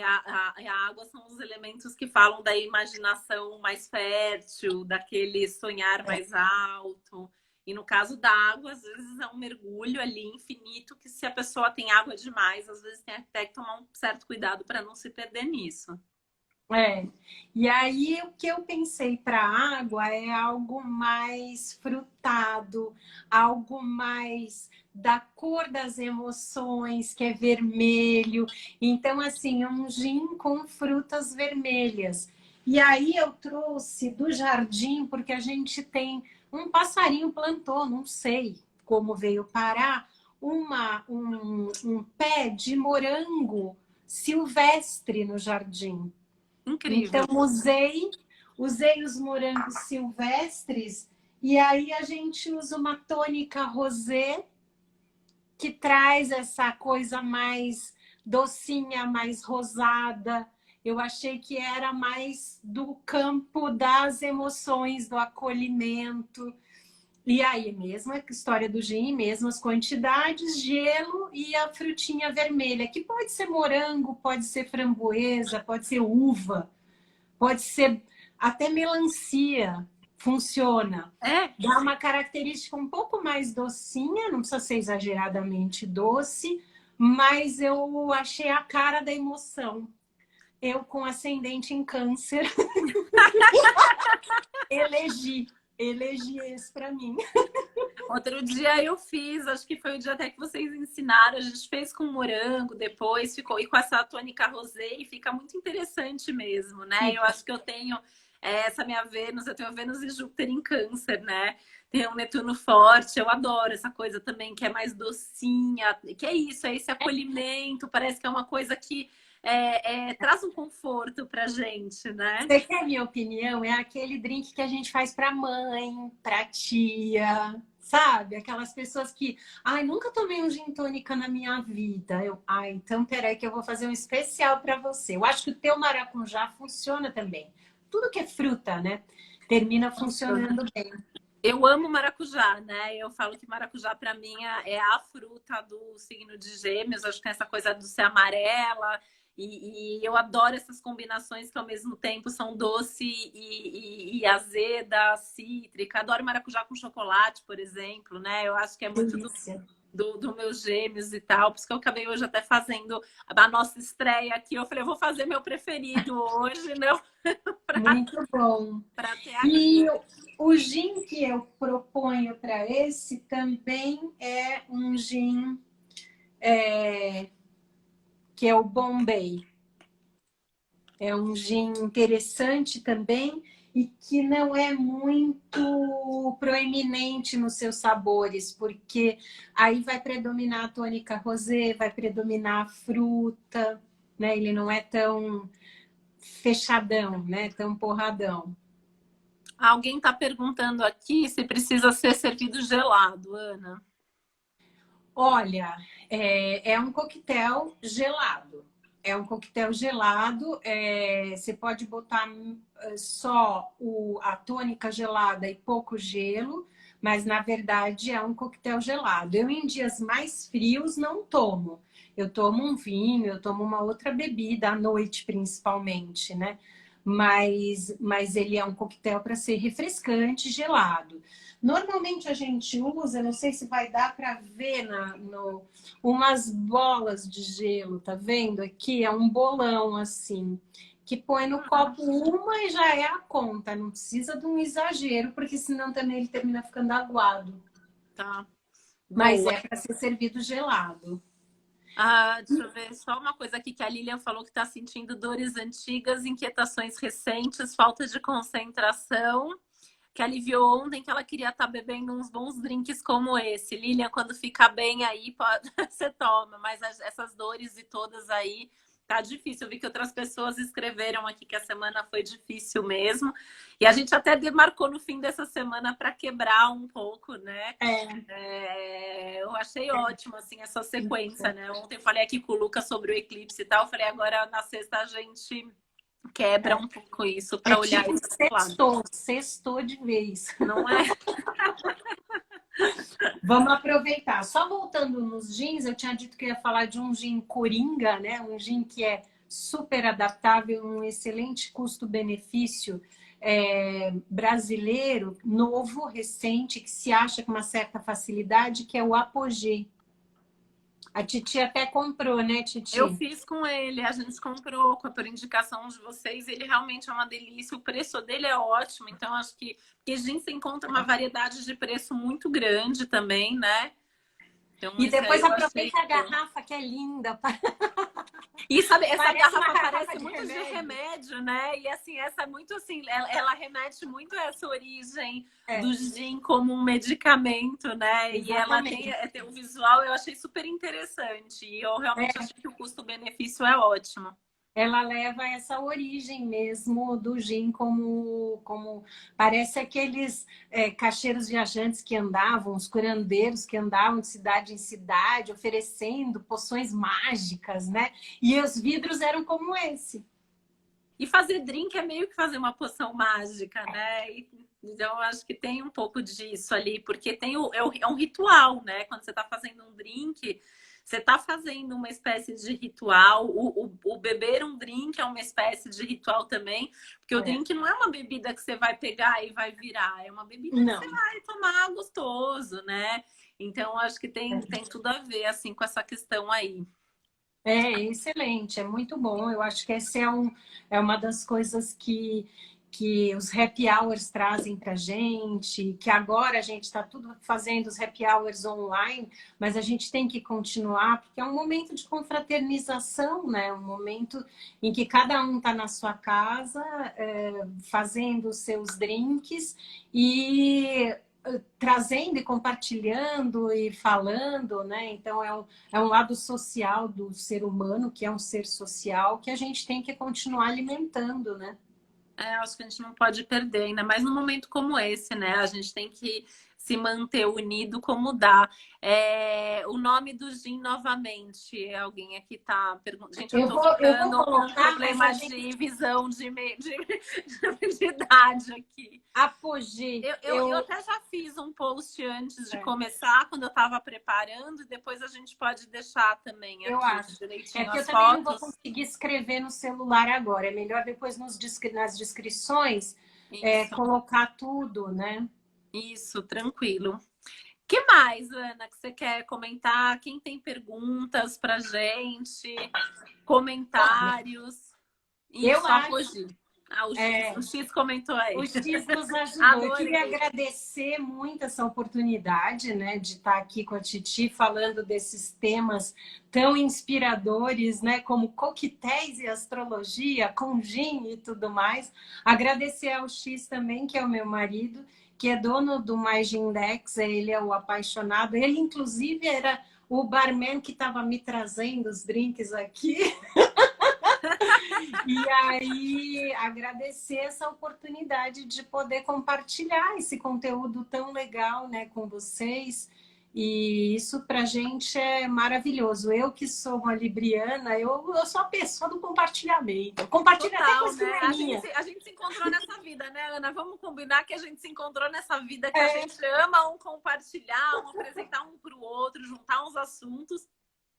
a água são os elementos que falam da imaginação mais fértil, daquele sonhar mais alto. E no caso da água, às vezes é um mergulho ali infinito, que se a pessoa tem água demais, às vezes tem até que tomar um certo cuidado para não se perder nisso. E aí o que eu pensei para a água é algo mais frutado, algo mais da cor das emoções, que é vermelho. Então, assim, um gin com frutas vermelhas. E aí eu trouxe do jardim, porque a gente tem um passarinho plantou, não sei como veio parar, um pé de morango silvestre no jardim. Incrível. Então, usei os morangos silvestres e aí a gente usa uma tônica rosé que traz essa coisa mais docinha, mais rosada. Eu achei que era mais do campo das emoções, do acolhimento. E aí, mesmo a história do gin, mesmas quantidades, gelo e a frutinha vermelha, que pode ser morango, pode ser framboesa, pode ser uva, pode ser até melancia, funciona. Dá uma característica um pouco mais docinha, não precisa ser exageradamente doce, mas eu achei a cara da emoção. Eu, com ascendente em câncer, elegi esse para mim. Outro dia eu fiz, acho que foi o dia até que vocês ensinaram, a gente fez com morango, depois ficou, e com essa tônica rosé, e fica muito interessante mesmo, né? Eu acho que eu tenho essa minha Vênus, eu tenho a Vênus e Júpiter em Câncer, né? Tem um Netuno forte, eu adoro essa coisa também, que é mais docinha, que é isso, é esse acolhimento, parece que é uma coisa que traz um conforto pra gente, né? Você quer minha opinião? É aquele drink que a gente faz para mãe, para tia, sabe? Aquelas pessoas que, ai, nunca tomei um gin tônica na minha vida. Ai, então peraí que eu vou fazer um especial para você. Eu acho que o teu maracujá funciona também. Tudo que é fruta, né? Termina funcionando bem. Eu amo maracujá, né? Eu falo que maracujá para mim é a fruta do signo de Gêmeos. Acho que tem essa coisa do ser amarela. E eu adoro essas combinações que ao mesmo tempo são doce e azeda, cítrica. Adoro maracujá com chocolate, por exemplo, né? Eu acho que é muito Delícia. do meus gêmeos e tal. Por isso que eu acabei hoje até fazendo a nossa estreia aqui. Eu falei, eu vou fazer meu preferido hoje, não? Muito bom. Para ter E aqui. o gin que eu proponho para esse também é um gin que é o Bombay. É um gin interessante também e que não é muito proeminente nos seus sabores, porque aí vai predominar a tônica rosé, vai predominar a fruta, né? Ele não é tão fechadão, né? Tão porradão. Alguém está perguntando aqui se precisa ser servido gelado, Ana. Olha, é um coquetel gelado. É um coquetel gelado. Você pode botar só a tônica gelada e pouco gelo, mas na verdade é um coquetel gelado. Eu, em dias mais frios, não tomo. Eu tomo um vinho, eu tomo uma outra bebida à noite, principalmente, né? Mas ele é um coquetel para ser refrescante, gelado. Normalmente a gente usa, não sei se vai dar para ver umas bolas de gelo, tá vendo? Aqui é um bolão assim, que põe no copo uma e já é a conta. Não precisa de um exagero, porque senão também ele termina ficando aguado. Tá. Mas Boa. é para ser servido gelado. Ah, deixa eu ver só uma coisa aqui que a Lilian falou que está sentindo dores antigas, inquietações recentes, falta de concentração, que aliviou ontem que ela queria estar bebendo uns bons drinks como esse. Lilian, quando ficar bem aí, pode... você toma, mas essas dores e todas aí tá difícil. Eu vi que outras pessoas escreveram aqui que a semana foi difícil mesmo. E a gente até demarcou no fim dessa semana para quebrar um pouco, né? Eu achei ótimo assim essa sequência, né? Ontem eu falei aqui com o Lucas sobre o eclipse e tal. Eu falei, agora na sexta a gente quebra um pouco isso para olhar Tipo esse lado. sextou de vez. Não é? Vamos aproveitar. Só voltando nos jeans, eu tinha dito que eu ia falar de um jean coringa, né? Um jean que é super adaptável, um excelente custo-benefício brasileiro, novo, recente, que se acha com uma certa facilidade, que é o Apogee. A Titi até comprou, né, Eu Titi? fiz com ele, a gente comprou por indicação de vocês, ele realmente é uma delícia, o preço dele é ótimo, então acho que porque jeans você encontra uma variedade de preço muito grande também, né? Então E esse aí depois eu achei aproveita a bom. garrafa, que é linda. E sabe, essa Parece uma garrafa garrafa parece de muito de remédio. remédio, né? E assim, essa é muito assim, ela remete muito a essa origem do gin como um medicamento, né? E ela Exatamente. tem o visual, eu achei super interessante. E eu realmente achei que o custo-benefício é ótimo. Ela leva essa origem mesmo do gin como parece aqueles cacheiros viajantes que andavam, os curandeiros que andavam de cidade em cidade oferecendo poções mágicas, né? E os vidros eram como esse. E fazer drink é meio que fazer uma poção mágica, né? Então, eu acho que tem um pouco disso ali, porque é um ritual, né? Quando você está fazendo um drink, você está fazendo uma espécie de ritual. O beber um drink é uma espécie de ritual também, porque o drink não é uma bebida que você vai pegar e vai virar, é uma bebida que Não. você vai tomar gostoso, né? Então, acho que tem tudo a ver, assim, com essa questão aí. É excelente, é muito bom. Eu acho que essa é uma das coisas que os happy hours trazem para a gente, que agora a gente está tudo fazendo os happy hours online, mas a gente tem que continuar, porque é um momento de confraternização, né? Um momento em que cada um está na sua casa, fazendo os seus drinks e trazendo e compartilhando e falando, né? Então é um lado social do ser humano, que é um ser social, que a gente tem que continuar alimentando, né? Acho que a gente não pode perder, ainda mais num momento como esse, né? A gente tem que se manter unido como dá. O nome do gin novamente, alguém aqui tá perguntando. Gente, eu tô Eu vou ficando com um colocar, mas problema a de gente... visão de idade aqui. Apogee, Eu até já fiz um post antes de começar, quando eu estava preparando, e depois a gente pode deixar também eu aqui acho. É direitinho porque eu as também não vou fotos. conseguir escrever no celular agora. É melhor depois nas descrições Isso, colocar tudo, né? isso, tranquilo. Que mais, Ana, que você quer comentar? Quem tem perguntas pra gente? Olha, Comentários? eu Isso, acho. Apogee. É, O X comentou o aí. X nos ajudou. Eu queria Adorei. agradecer muito essa oportunidade, né, de estar aqui com a Titi falando desses temas tão inspiradores, né, como coquetéis e astrologia, com gin e tudo mais. Agradecer ao X também, que é o meu marido, que é dono do Mais Gindex, ele é o apaixonado. Ele, inclusive, era o barman que estava me trazendo os drinks aqui. E aí, agradecer essa oportunidade de poder compartilhar esse conteúdo tão legal, né, com vocês. E isso para a gente é maravilhoso. Eu que sou uma libriana, eu sou a pessoa do compartilhamento. Compartilha até Total, coisa que não né? é minha. A gente se encontrou nessa vida, né, Ana? Vamos combinar que a gente se encontrou nessa vida que a É, gente ama um compartilhar, um apresentar um para o outro, juntar uns assuntos.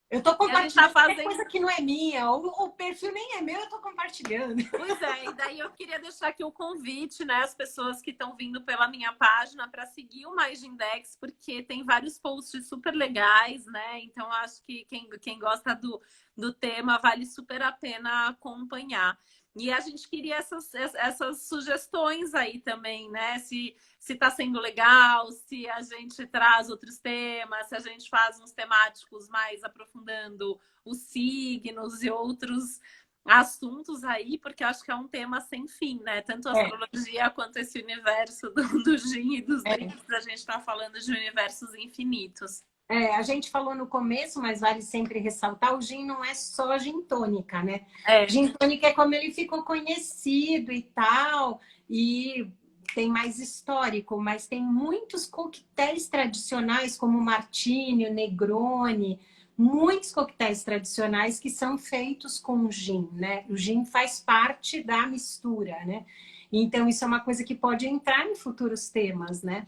eu estou E a gente tá compartilhando até fazendo. coisa que não é minha. O perfil nem é meu, eu estou compartilhando. Pois é, e daí eu queria deixar aqui o convite, né? As pessoas que estão vindo pela minha página para seguir o Mais Index, porque tem vários posts super legais, né? Então acho que quem gosta do tema vale super a pena acompanhar. E a gente queria essas sugestões aí também, né? Se tá sendo legal, se a gente traz outros temas, se a gente faz uns temáticos mais aprofundando os signos e outros assuntos aí, porque eu acho que é um tema sem fim, né? Tanto a É, astrologia quanto esse universo do gin e dos é. drinks, a gente está falando de universos infinitos. A gente falou no começo, mas vale sempre ressaltar, o gin não é só gin tônica, né? É, Gin tônica é como ele ficou conhecido e tal, e tem mais histórico, mas tem muitos coquetéis tradicionais, como o Martini, o Negroni, muitos coquetéis tradicionais que são feitos com gin, né? O gin faz parte da mistura, né? Então, isso é uma coisa que pode entrar em futuros temas, né?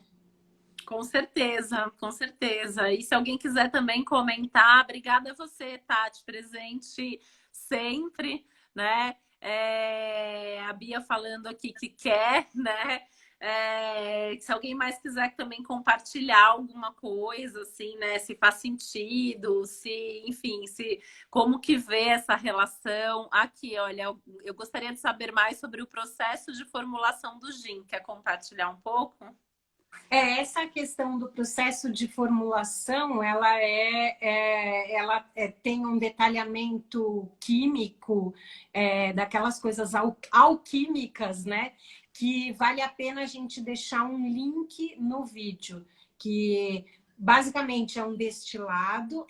com certeza, com certeza. E se alguém quiser também comentar, obrigada a você, Tati, presente sempre, né? A Bia falando aqui que quer, né? Se alguém mais quiser também compartilhar alguma coisa, assim, né? Se faz sentido, se, enfim, se como que vê essa relação. Aqui, olha, eu gostaria de saber mais sobre o processo de formulação do gin. Quer compartilhar um pouco? Essa questão do processo de formulação, tem um detalhamento químico, daquelas coisas alquímicas, né? Que vale a pena a gente deixar um link no vídeo, que basicamente é um destilado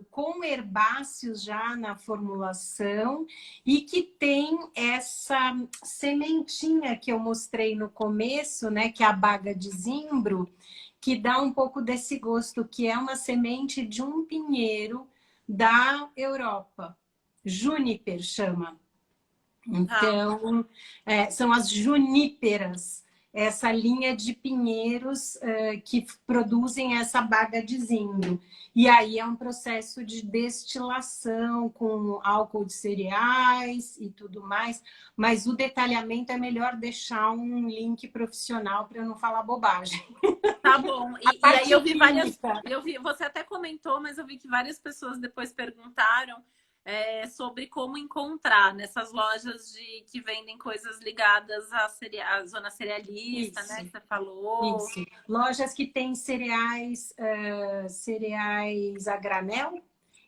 com herbáceos já na formulação e que tem essa sementinha que eu mostrei no começo, né, que é a baga de zimbro, que dá um pouco desse gosto, que é uma semente de um pinheiro da Europa. Júniper chama. Ah, Então, são as juníperas, essa linha de pinheiros que produzem essa baga de zimbro. E aí é um processo de destilação com álcool de cereais e tudo mais, mas o detalhamento é melhor deixar um link profissional para eu não falar bobagem. tá bom. A E aí parte eu vi várias. química. Você até comentou, mas eu vi que várias pessoas depois perguntaram sobre como encontrar nessas lojas que vendem coisas ligadas à zona cerealista, né? Isso. Que você falou. Isso. Lojas que têm cereais, cereais a granel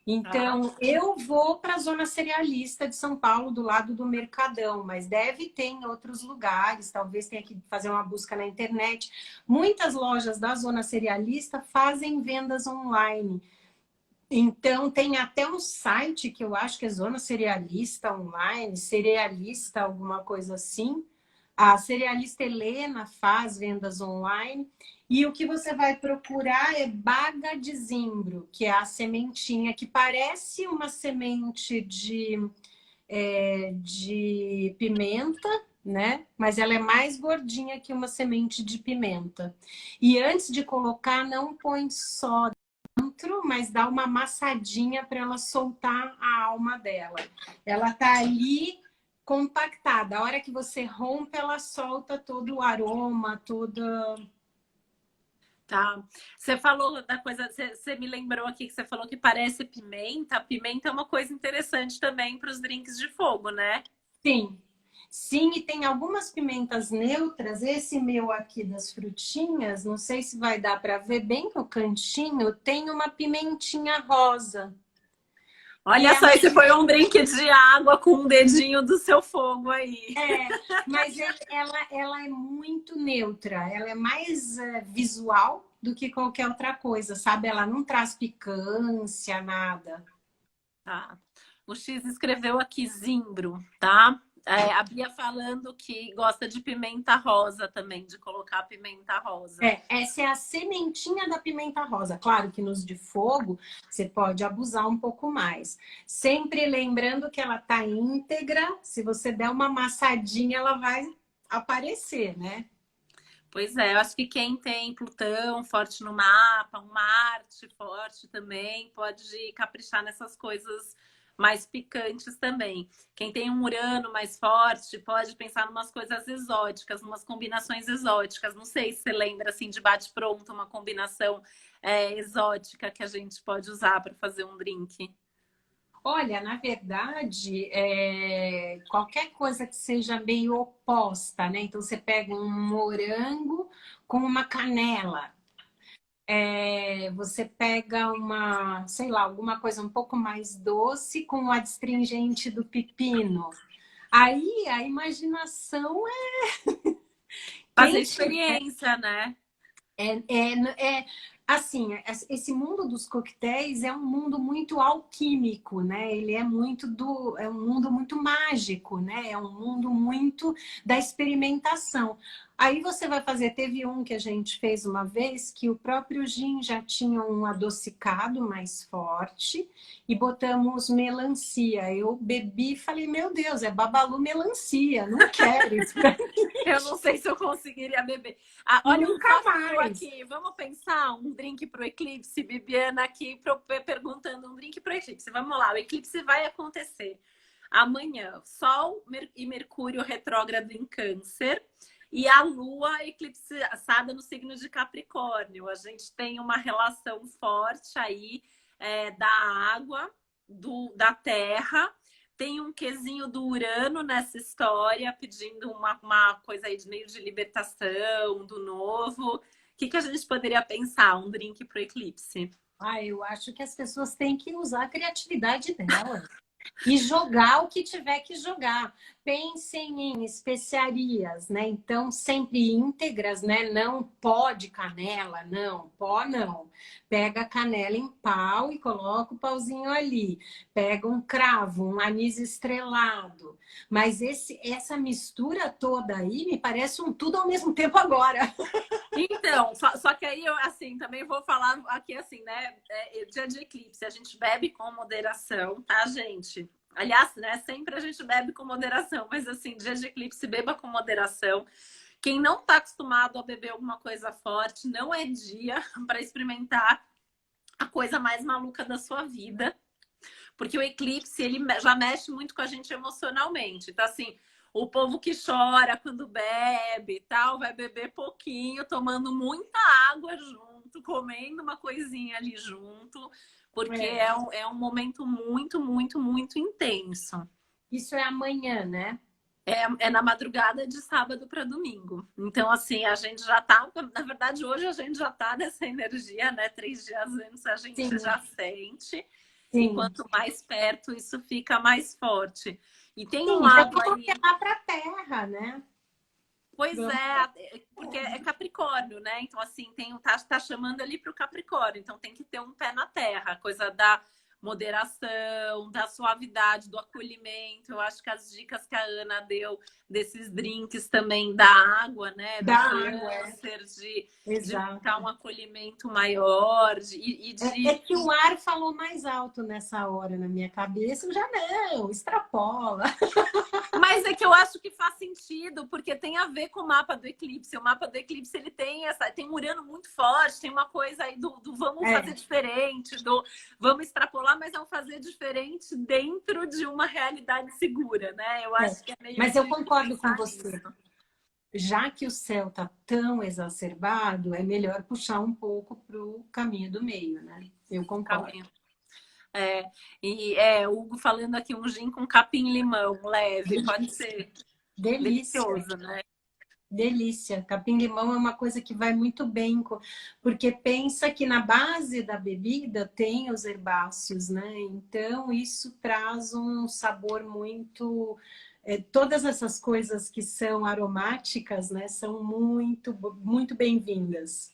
Tá. Então, eu vou para a zona cerealista de São Paulo, do lado do Mercadão, mas deve ter em outros lugares, talvez tenha que fazer uma busca na internet. Muitas lojas da zona cerealista fazem vendas online. Então, tem até um site que eu acho que é Zona Cerealista Online, Cerealista, alguma coisa assim. A cerealista Helena faz vendas online. E o que você vai procurar é baga de zimbro, que é a sementinha que parece uma semente de pimenta, né? Mas ela é mais gordinha que uma semente de pimenta. E antes de colocar, não põe só dentro, mas dá uma amassadinha para ela soltar a alma dela. Ela tá ali compactada. A hora que você rompe, ela solta todo o aroma, toda. Tá. Você falou da coisa, você me lembrou aqui que você falou que parece pimenta. Pimenta é uma coisa interessante também para os drinks de fogo, né? Sim. Sim, e tem algumas pimentas neutras. Esse meu aqui das frutinhas, não sei se vai dar para ver bem no cantinho, tem uma pimentinha rosa. E Olha é só, uma esse foi um drink de água com um dedinho do seu fogo aí. mas ela é muito neutra, ela é mais visual do que qualquer outra coisa, sabe? Ela não traz picância, nada. Tá. O X escreveu aqui zimbro, tá? A Bia falando que gosta de pimenta rosa também, de colocar pimenta rosa. Essa é a sementinha da pimenta rosa. Claro que nos de fogo você pode abusar um pouco mais. Sempre lembrando que ela tá íntegra, se você der uma amassadinha, ela vai aparecer, né? Pois é, eu acho que quem tem Plutão forte no mapa, um Marte forte também, pode caprichar nessas coisas mais picantes também. Quem tem um Urano mais forte pode pensar em umas coisas exóticas, umas combinações exóticas. Não sei se você lembra assim de bate-pronto, uma combinação exótica que a gente pode usar para fazer um drink. Olha, na verdade, qualquer coisa que seja meio oposta, né? Então, você pega um morango com uma canela. Você pega uma, sei lá, alguma coisa um pouco mais doce com o adstringente do pepino. Aí, a imaginação é Fazer quem tiver. experiência, né? Assim, esse mundo dos coquetéis é um mundo muito alquímico, né? Ele é um mundo muito mágico, né? É um mundo muito da experimentação. Aí você vai fazer, teve um que a gente fez uma vez que o próprio gin já tinha um adocicado mais forte e botamos melancia. Eu bebi e falei, meu Deus, é babalu melancia, não quero isso pra Eu não sei se eu conseguiria beber. Ah, olha um nunca desafio mais. aqui. Vamos pensar um drink para o eclipse. Bibiana aqui perguntando um drink para o eclipse. Vamos lá, o eclipse vai acontecer amanhã. Sol e Mercúrio retrógrado em Câncer e a Lua eclipsada no signo de Capricórnio. A gente tem uma relação forte aí da água, da terra, tem um quesinho do Urano nessa história, pedindo uma coisa aí de meio de libertação, do novo. O que a gente poderia pensar? Um drink pro eclipse? Eu acho que as pessoas têm que usar a criatividade delas e jogar o que tiver que jogar. Pensem em especiarias, né? Então, sempre íntegras, né? Não pó de canela, não, pó não. Pega a canela em pau e coloca o pauzinho ali. Pega um cravo, um anis estrelado. Mas essa mistura toda aí me parece um tudo ao mesmo tempo agora. Então, só que aí eu, assim, também vou falar aqui, assim, né? Dia de eclipse, a gente bebe com moderação, tá, gente? Aliás, né? Sempre a gente bebe com moderação, mas, assim, dia de eclipse, beba com moderação. Quem não tá acostumado a beber alguma coisa forte, não é dia para experimentar a coisa mais maluca da sua vida. Porque o eclipse, ele já mexe muito com a gente emocionalmente. Então, assim, o povo que chora quando bebe e tal, vai beber pouquinho, tomando muita água junto, comendo uma coisinha ali junto, porque É. é um momento muito, muito, muito intenso. Isso é amanhã, né? É na madrugada de sábado para domingo. Então, assim, a gente já tá. Na verdade, hoje a gente já tá nessa energia, né? 3 dias antes a gente Sim. já sente. E Sim. quanto mais perto, isso fica mais forte. E tem um Sim, já lado vamos aí. apelar para a terra, né? Pois Vamos. é, porque é Capricórnio, né? Então, assim, tá chamando ali para o Capricórnio. Então, tem que ter um pé na terra, coisa da moderação, da suavidade, do acolhimento. Eu acho que as dicas que a Ana deu desses drinks também da água, né? Do Da água, é. câncer, de buscar Exato. um acolhimento maior e É de que o ar falou mais alto nessa hora na minha cabeça. Eu já não, extrapola. Mas é que eu acho que faz sentido, porque tem a ver com o mapa do eclipse. O mapa do eclipse ele tem um Urano muito forte, tem uma coisa aí do vamos fazer É, diferente, do vamos extrapolar, mas é um fazer diferente dentro de uma realidade segura, né? Eu é. acho que é meio Mas eu de concordo com pensar você. nisso. Já que o céu está tão exacerbado, é melhor puxar um pouco para o caminho do meio, né? Eu concordo. Caminho. É, o Hugo falando aqui um gin com capim-limão leve, pode ser Delícia. delicioso, né? Delícia. Capim-limão é uma coisa que vai muito bem, porque pensa que na base da bebida tem os herbáceos, né? Então isso traz um sabor muito. Todas essas coisas que são aromáticas, né, são muito bem-vindas.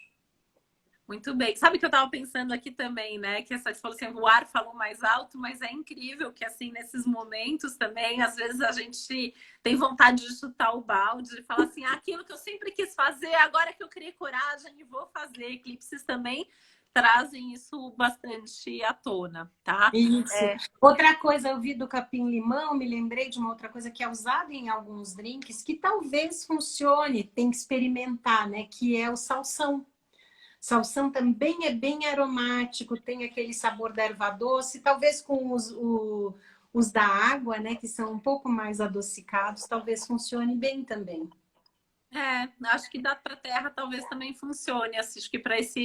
Muito bem. Sabe que eu estava pensando aqui também, né? Que essa, você falou assim, o ar falou mais alto, mas é incrível que, assim, nesses momentos também, às vezes a gente tem vontade de chutar o balde, de falar assim, aquilo que eu sempre quis fazer, agora que eu criei coragem e vou fazer. Eclipses também trazem isso bastante à tona, tá? Isso. É, Outra coisa, eu vi do capim-limão, me lembrei de uma outra coisa que é usada em alguns drinks, que talvez funcione, tem que experimentar, né? Que é o salsão. Salsão também é bem aromático, tem aquele sabor da erva doce, talvez com os da água, né, que são um pouco mais adocicados, talvez funcione bem também. acho que dá para terra talvez também funcione. Acho que para esse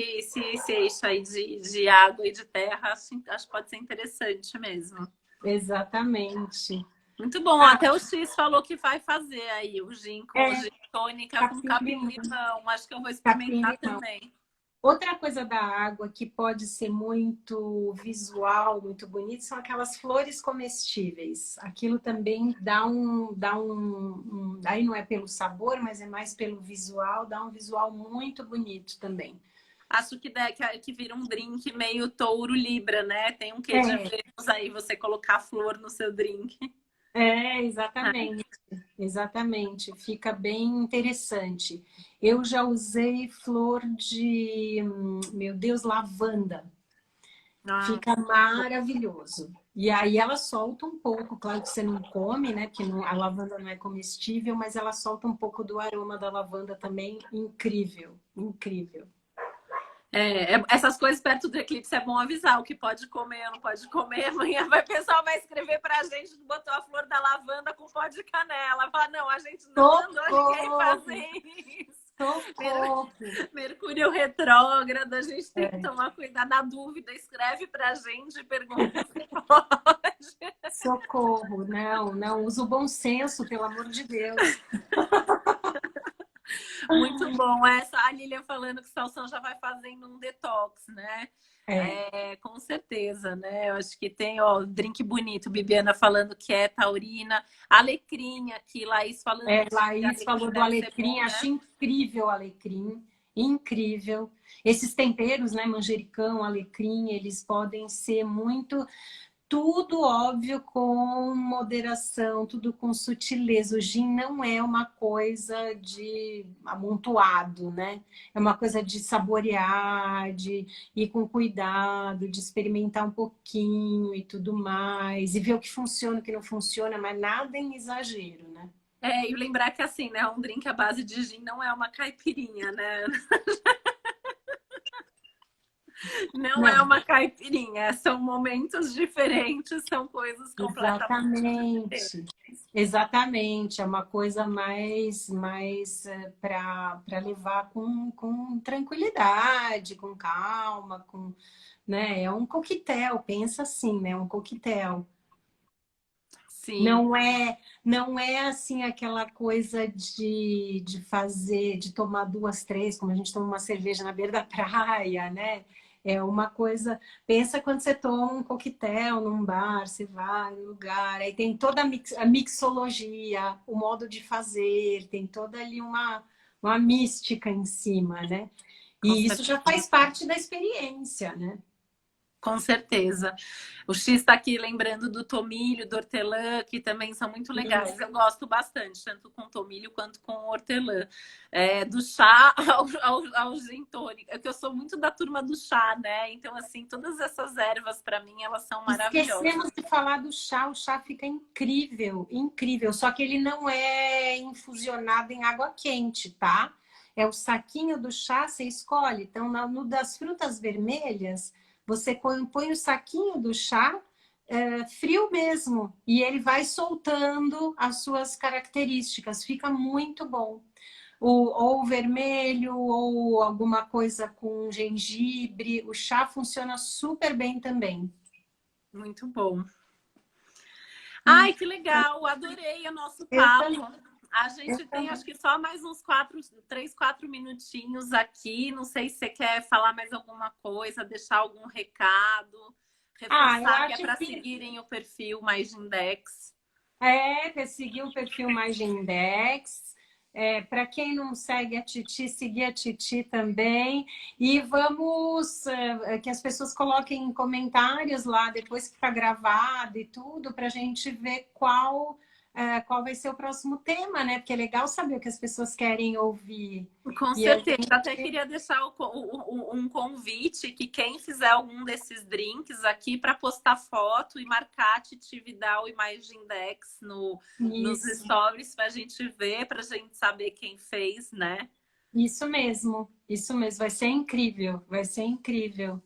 eixo aí de água e de terra, acho que pode ser interessante mesmo. Exatamente. Muito bom, Ah, até o X falou que vai fazer aí o gin com é, gin tônica com capim-limão, capim-limão. Acho que eu vou experimentar capim-limão. também. Outra coisa da água que pode ser muito visual, muito bonito, são aquelas flores comestíveis. Aquilo também aí não é pelo sabor, mas é mais pelo visual, dá um visual muito bonito também. Acho que vira um drink meio touro libra, né? Tem um quê de É, Vênus aí você colocar flor no seu drink. exatamente, exatamente. Fica bem interessante. Eu já usei flor de, meu Deus, lavanda. Ah, Fica maravilhoso. E aí ela solta um pouco, claro que você não come, né? Porque a lavanda não é comestível, mas ela solta um pouco do aroma da lavanda também. Incrível, incrível. essas coisas perto do eclipse é bom avisar o que pode comer, não pode comer. Amanhã o pessoal vai escrever pra gente que botou a flor da lavanda com pó de canela. Fala, não, a gente não mandou ninguém Socorro, fazer isso. socorro. Mercúrio retrógrado, a gente tem que É, tomar cuidado. Na dúvida, escreve pra gente e pergunta se pode. socorro. Não, não, usa o bom senso, pelo amor de Deus. Muito bom. Essa, a Lilian falando que o Salsão já vai fazendo um detox, né? É, Com certeza, né? Eu acho que tem, ó, drink bonito. Bibiana falando que é taurina. Alecrim aqui, Laís falando de Laís alecrim, falou do deve ser alecrim, bom, né? achei incrível o alecrim, incrível. Esses temperos, né, manjericão, alecrim, eles podem ser muito, tudo óbvio com moderação, tudo com sutileza. O gin não é uma coisa de amontoado, né? É uma coisa de saborear, de ir com cuidado, de experimentar um pouquinho e tudo mais, e ver o que funciona, o que não funciona, mas nada em exagero, né? E lembrar que assim, né? Um drink à base de gin não é uma caipirinha, né? Não é Não, uma caipirinha, são momentos diferentes, são coisas completamente diferentes. exatamente. Exatamente, é uma coisa mais para levar com tranquilidade, com calma, né? É um coquetel, pensa assim, né? Um coquetel. Sim, Não é assim aquela coisa de fazer, de tomar duas, três, como a gente toma uma cerveja na beira da praia, né? É uma coisa... Pensa quando você toma um coquetel num bar, você vai no lugar, aí tem toda a mixologia, o modo de fazer, tem toda ali uma mística em cima, né? Com E isso certeza. já faz parte da experiência, né? Com certeza. O X está aqui lembrando do tomilho, do hortelã, que também são muito legais. Eu gosto bastante, tanto com tomilho quanto com hortelã. Do chá ao gin tônica. É que eu sou muito da turma do chá, né? Então, assim, todas essas ervas, para mim, elas são maravilhosas. Esquecemos de falar do chá. O chá fica incrível, incrível. Só que ele não é infusionado em água quente, tá? É o saquinho do chá, você escolhe. Então, no das frutas vermelhas, você põe o saquinho do chá frio mesmo. E ele vai soltando as suas características. Fica muito bom. Ou vermelho, ou alguma coisa com gengibre. O chá funciona super bem também. Muito bom. Hum. Ai, que legal! Adorei o nosso Eu papo. também. A Eu gente tem também. acho que só mais uns 4 minutinhos aqui. Não sei se você quer falar mais alguma coisa, deixar algum recado, Eu reforçar que é acho para que seguirem o perfil Mais Index. seguir o perfil Mais de Index. Para quem não segue a Titi, seguir a Titi também. E vamos que as pessoas coloquem comentários lá depois que ficar gravado e tudo, para a gente ver qual vai ser o próximo tema, né? Porque é legal saber o que as pessoas querem ouvir. Com E a certeza. Até gente queria deixar um convite que quem fizer algum desses drinks aqui para postar foto e marcar a Titi Vidal e Mais de Index nos isso. stories para a gente ver, para a gente saber quem fez, né? Isso mesmo, isso mesmo. Vai ser incrível, vai ser incrível.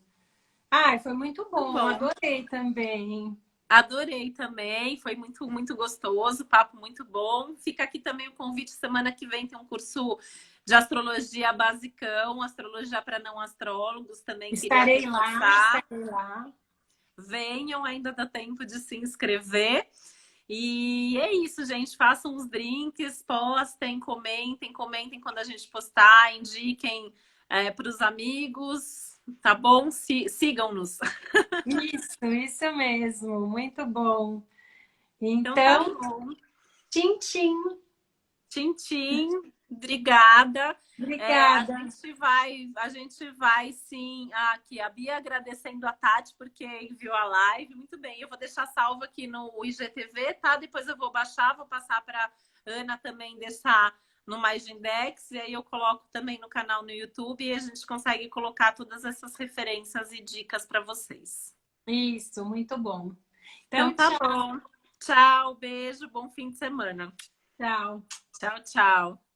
Foi muito Muito bom, bom. adorei também. Adorei também, foi muito, muito gostoso, papo muito bom. Fica aqui também o convite, semana que vem tem um curso de astrologia basicão, astrologia para não astrólogos, também queria Estarei lá, reforçar. estarei lá. Venham, ainda dá tempo de se inscrever. E é isso, gente. Façam os drinks, postem, comentem quando a gente postar, indiquem para os amigos, tá bom? Sigam-nos. Isso mesmo, muito bom. Então tá Então, bom. tchim, tchim. Tchim, tchim. Obrigada. Obrigada. A gente vai sim. Aqui, a Bia agradecendo a Tati porque enviou a live. Muito bem, eu vou deixar salvo aqui no IGTV, tá? Depois eu vou baixar, vou passar para Ana também deixar no Mais Index, e aí eu coloco também no canal no YouTube e a gente consegue colocar todas essas referências e dicas para vocês. Isso, muito bom. Então Então, tá tchau, bom. Tchau, beijo, bom fim de semana. tchau. Tchau, tchau.